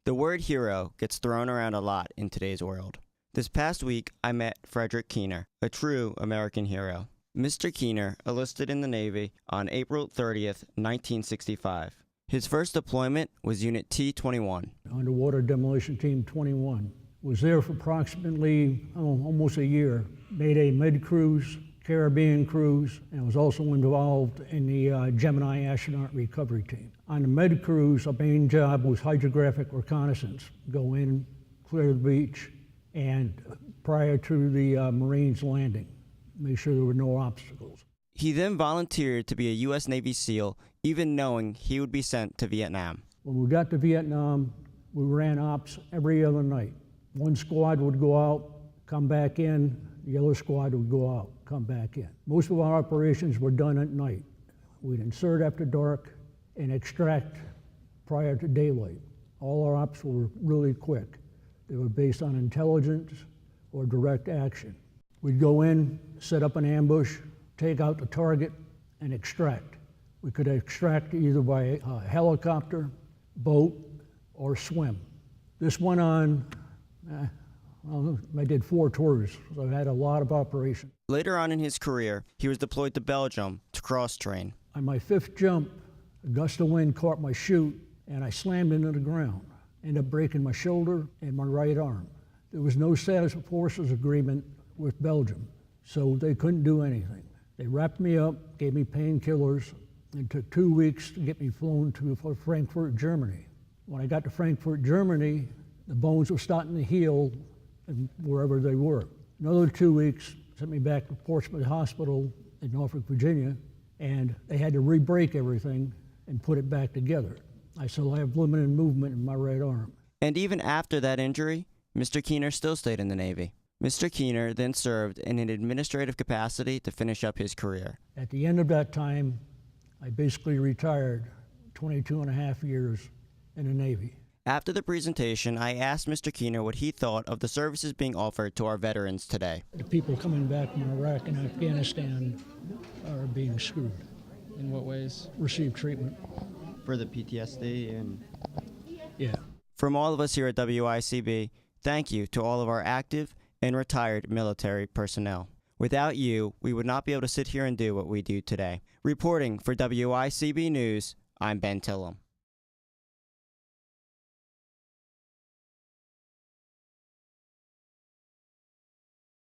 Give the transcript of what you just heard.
The word hero gets thrown around a lot in today's world. This past week, I met Frederick Keener, a true American hero. Mr. Keener enlisted in the Navy on April 30th, 1965. His first deployment was Unit T-21. Underwater Demolition Team 21. Was there for approximately almost a year. Made a mid-cruise Caribbean cruise, and was also involved in the Gemini astronaut recovery team. On the mid-cruise, our main job was hydrographic reconnaissance. Go in, clear the beach, and prior to the Marines landing, make sure there were no obstacles. He then volunteered to be a U.S. Navy SEAL, even knowing he would be sent to Vietnam. When we got to Vietnam, we ran ops every other night. One squad would go out, come back in, the other squad would go out, come back in. Most of our operations were done at night. We'd insert after dark and extract prior to daylight. All our ops were really quick. They were based on intelligence or direct action. We'd go in, set up an ambush, take out the target, and extract. We could extract either by helicopter, boat, or swim. This went on, I did 4 tours, so I had a lot of operations. Later on in his career, he was deployed to Belgium to cross-train. On my 5th jump, a gust of wind caught my chute, and I slammed into the ground. Ended up breaking my shoulder and my right arm. There was no status of forces agreement with Belgium, so they couldn't do anything. They wrapped me up, gave me painkillers, and took 2 weeks to get me flown to Frankfurt, Germany. When I got to Frankfurt, Germany, the bones were starting to heal and wherever they were. Another 2 weeks sent me back to Portsmouth Hospital in Norfolk, Virginia, and they had to re-break everything and put it back together. I still have limited movement in my right arm. And even after that injury, Mr. Keener still stayed in the Navy. Mr. Keener then served in an administrative capacity to finish up his career. At the end of that time, I basically retired 22 and a half years in the Navy. After the presentation, I asked Mr. Keener what he thought of the services being offered to our veterans today. The people coming back from Iraq and Afghanistan are being screwed. In what ways? Receive treatment. For the PTSD and... Yeah. From all of us here at WICB, thank you to all of our active and retired military personnel. Without you, we would not be able to sit here and do what we do today. Reporting for WICB News, I'm Ben Tillum.